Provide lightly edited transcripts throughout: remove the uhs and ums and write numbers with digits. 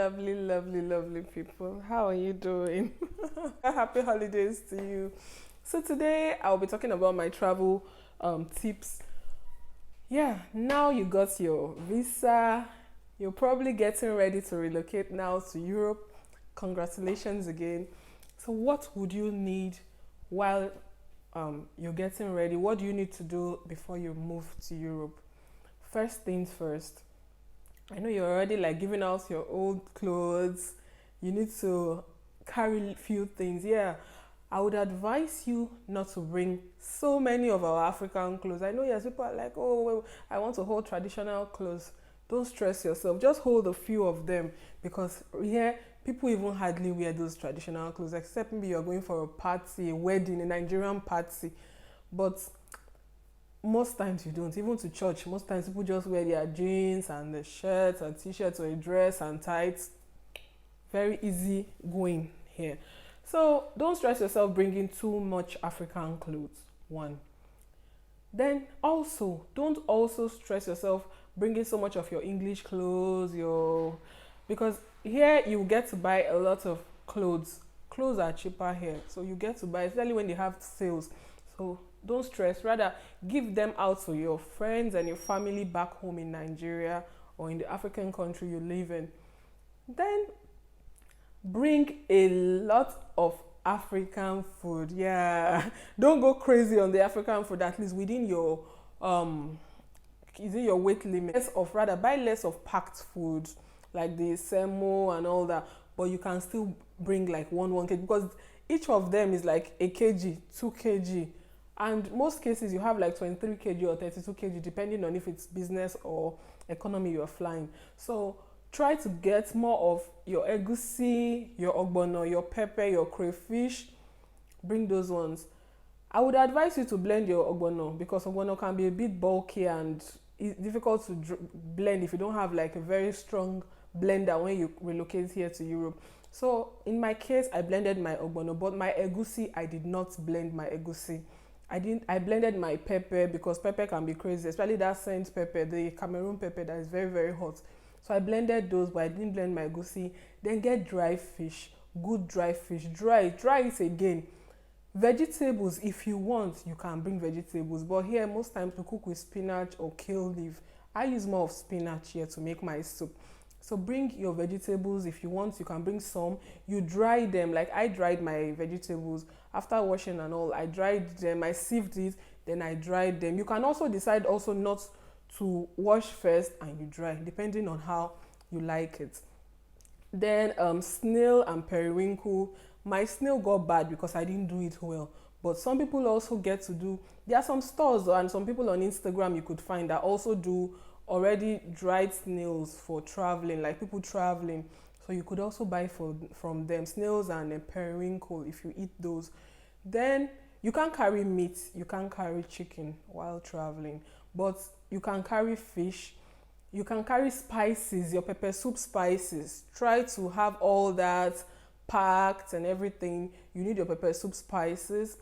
lovely, lovely, lovely people. How are you doing? Happy holidays to you. So today I'll be talking about my travel tips. Yeah, now you got your visa. You're probably getting ready to relocate now to Europe. Congratulations again. So what would you need while you're getting ready? What do you need to do before you move to Europe? First things first, I know you're already like giving out your old clothes. You need to carry few things. Yeah, I would advise you not to bring so many of our African clothes. I know yes, people are like, oh, well, I want to hold traditional clothes. Don't stress yourself. Just hold a few of them because here people even hardly wear those traditional clothes, except maybe you're going for a party, a wedding, a Nigerian party. But most times you don't, even to church most times people just wear their jeans and the shirts and t-shirts or a dress and tights. Very easy going here, so don't stress yourself bringing too much African clothes. One, then also don't also stress yourself bringing so much of your English clothes, your, because here you get to buy a lot of clothes are cheaper here, so you get to buy, especially when they have sales. So don't stress, rather give them out to your friends and your family back home in Nigeria or in the African country you live in. Then bring a lot of African food. Yeah, don't go crazy on the African food, at least within your um is it your weight limit. Less of, rather buy less of packed food like the semo and all that, but you can still bring like one kg, because each of them is like a kg, 2 kg, and most cases you have like 23 kg or 32 kg depending on if it's business or economy you're flying. So try to get more of your egusi, your ogbono, your pepper, your crayfish. Bring those ones. I would advise you to blend your ogbono because ogbono can be a bit bulky and difficult to blend if you don't have like a very strong blender when you relocate here to Europe. So in my case, I blended my ogbono, but my egusi, I did not blend my egusi. I blended my pepper because pepper can be crazy, especially that scent pepper, the Cameroon pepper that is very, very hot. So I blended those, but I didn't blend my egusi. Then get dry fish, good dry fish, dry it again. Vegetables, if you want, you can bring vegetables, but here most times we cook with spinach or kale leaf. I use more of spinach here to make my soup. So bring your vegetables. If you want, you can bring some. You dry them, like I dried my vegetables after washing and all. I dried them, I sieved it, then I dried them. You can also decide also not to wash first and you dry, depending on how you like it. Then snail and periwinkle. My snail got bad because I didn't do it well, but some people also get to do, there are some stores and some people on Instagram you could find that also do already dried snails for traveling, like people traveling. So you could also buy from them snails and periwinkle if you eat those. Then you can't carry meat, you can't carry chicken while traveling, but you can carry fish. You can carry spices, your pepper soup spices. Try to have all that packed and everything. You need your pepper soup spices.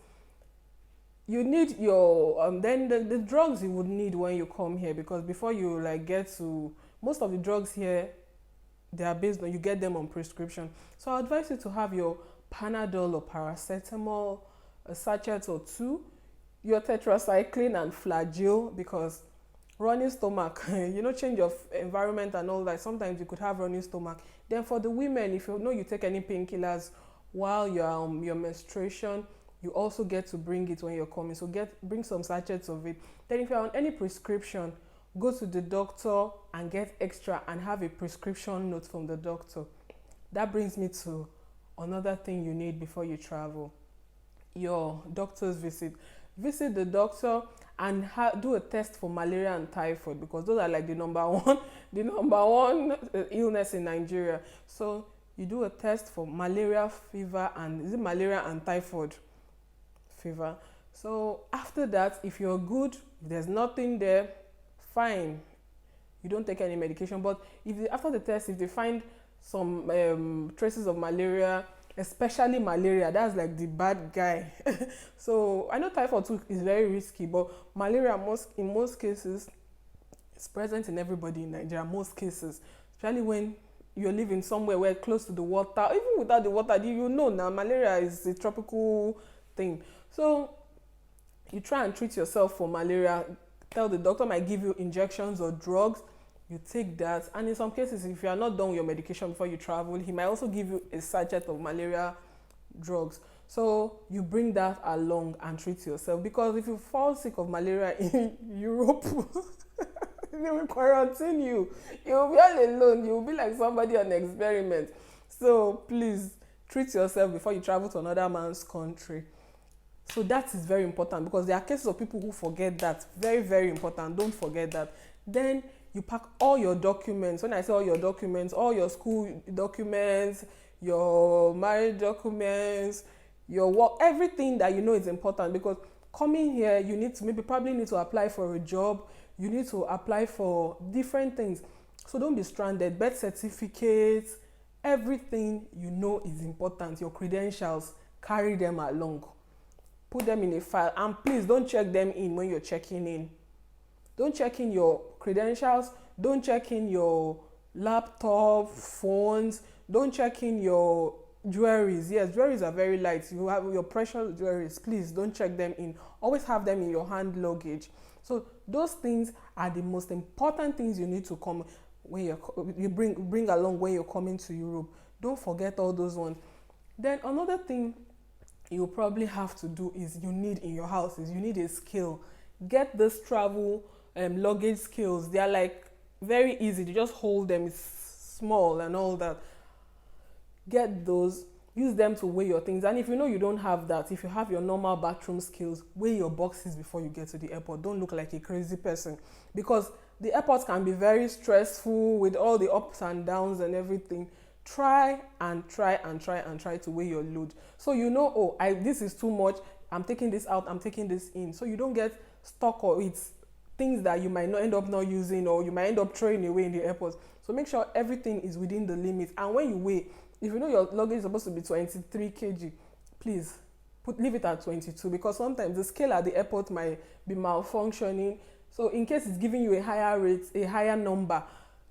You need your then the drugs you would need when you come here, because before you like get to, most of the drugs here, they are based on, you get them on prescription. So I advise you to have your Panadol or paracetamol, a sachet or two, your tetracycline and Flagyl, because running stomach, change of environment and all that, sometimes you could have running stomach. Then for the women, if you know you take any painkillers while you're your menstruation, you also get to bring it when you're coming, so bring some sachets of it. Then if you're on any prescription, go to the doctor and get extra and have a prescription note from the doctor. That brings me to another thing you need before you travel: your doctor's visit. Visit the doctor and do a test for malaria and typhoid, because those are like the number one illness in Nigeria. So you do a test for malaria fever, and is it malaria and typhoid fever? So after that, if you're good, if there's nothing there, fine, you don't take any medication. But after the test, if they find some traces of malaria, especially malaria, that's like the bad guy. So I know typhoid too is very risky, but malaria in most cases is present in everybody in Nigeria, most cases, especially when you're living somewhere where close to the water, even without the water, you know now malaria is a tropical thing. So you try and treat yourself for malaria. Tell the doctor might give you injections or drugs. You take that, and in some cases, if you are not done with your medication before you travel, he might also give you a sachet of malaria drugs. So you bring that along and treat yourself, because if you fall sick of malaria in Europe, they will quarantine you. You will be all alone. You will be like somebody on experiment. So please treat yourself before you travel to another man's country. So that is very important, because there are cases of people who forget that. Very, very important. Don't forget that. Then you pack all your documents. When I say all your documents, all your school documents, your marriage documents, your work, everything that you know is important, because coming here, you need to probably need to apply for a job. You need to apply for different things. So don't be stranded. Birth certificates, everything you know is important. Your credentials, carry them along. Put them in a file, and please don't check them in when you're checking in. Don't check in your credentials. Don't check in your laptop, phones. Don't check in your jewelries. Yes, jewelries are very light. You have your precious jewelries. Please don't check them in. Always have them in your hand luggage. So those things are the most important things you need to come when you bring along when you're coming to Europe. Don't forget all those ones. Then another thing you probably have to do is you need in your house is you need a scale. Get this travel luggage scales. They are like very easy. You just hold them. It's small and all that. Get those. Use them to weigh your things. And if you know you don't have that, if you have your normal bathroom scales, weigh your boxes before you get to the airport. Don't look like a crazy person, because the airport can be very stressful with all the ups and downs and everything. Try to weigh your load, so you know, oh, this is too much, I'm taking this out, I'm taking this in, so you don't get stuck or it's things that you might not end up not using, or you might end up throwing away in the airport. So make sure everything is within the limits. And when you weigh, if you know your luggage is supposed to be 23 kg, please leave it at 22, because sometimes the scale at the airport might be malfunctioning. So in case it's giving you a higher rate, a higher number,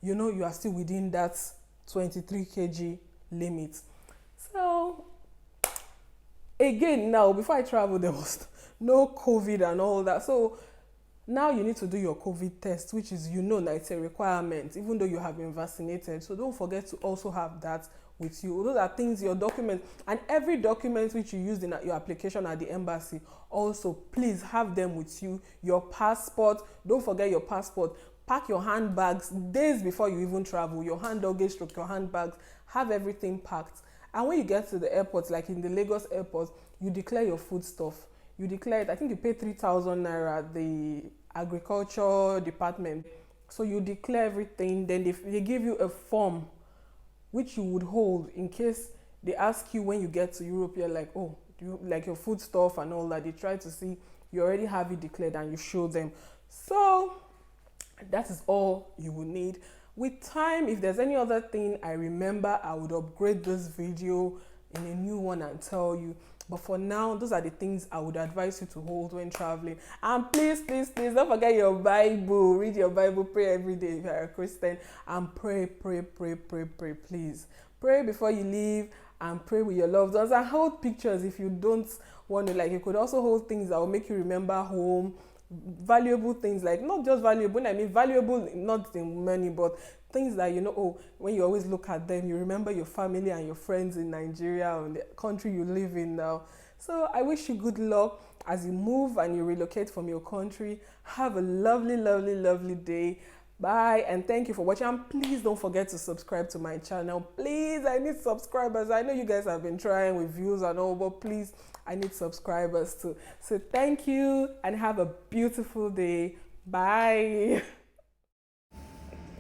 you know you are still within that 23 kg limit. So again, now before I traveled, there was no COVID and all that. So now you need to do your COVID test, which is, now it's a requirement, even though you have been vaccinated. So don't forget to also have that with you. Those are things, your documents, and every document which you used in your application at the embassy, also please have them with you. Your passport, don't forget your passport. Pack your handbags days before you even travel. Your hand luggage, your handbags, have everything packed. And when you get to the airport, like in the Lagos airport, you declare your food stuff. You declare it. I think you pay 3,000 naira at the agriculture department. So you declare everything. Then they give you a form which you would hold in case they ask you when you get to Europe. You're like, oh, do you like your food stuff and all that? They try to see you already have it declared, and you show them. So that is all you will need. With time, if there's any other thing I remember, I would upgrade this video in a new one and tell you. But for now, those are the things I would advise you to hold when traveling. And please don't forget your Bible. Read your Bible, pray every day if you're a Christian, and pray, please. Pray before you leave, and pray with your loved ones, and hold pictures if you don't want to. Like, you could also hold things that will make you remember home. Valuable things, like not just valuable, when I mean valuable, not in money, but things that when you always look at them, you remember your family and your friends in Nigeria or in the country you live in now. So I wish you good luck as you move and you relocate from your country. Have a lovely day. Bye, and thank you for watching. And please don't forget to subscribe to my channel. Please, I need subscribers. I know you guys have been trying with views and all, but please, I need subscribers too. So thank you, and have a beautiful day. Bye.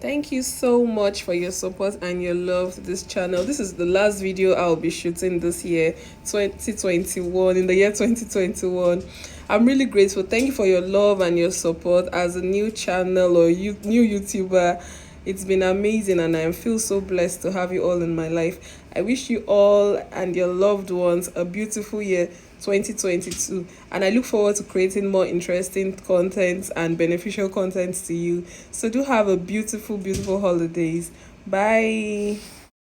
Thank you so much for your support and your love to this channel. This is the last video I'll be shooting this year, 2021, in the year 2021. I'm really grateful. Thank you for your love and your support as a new channel or new YouTuber. It's been amazing, and I feel so blessed to have you all in my life. I wish you all and your loved ones a beautiful year 2022, and I look forward to creating more interesting content and beneficial content to you. So do have a beautiful holidays. Bye.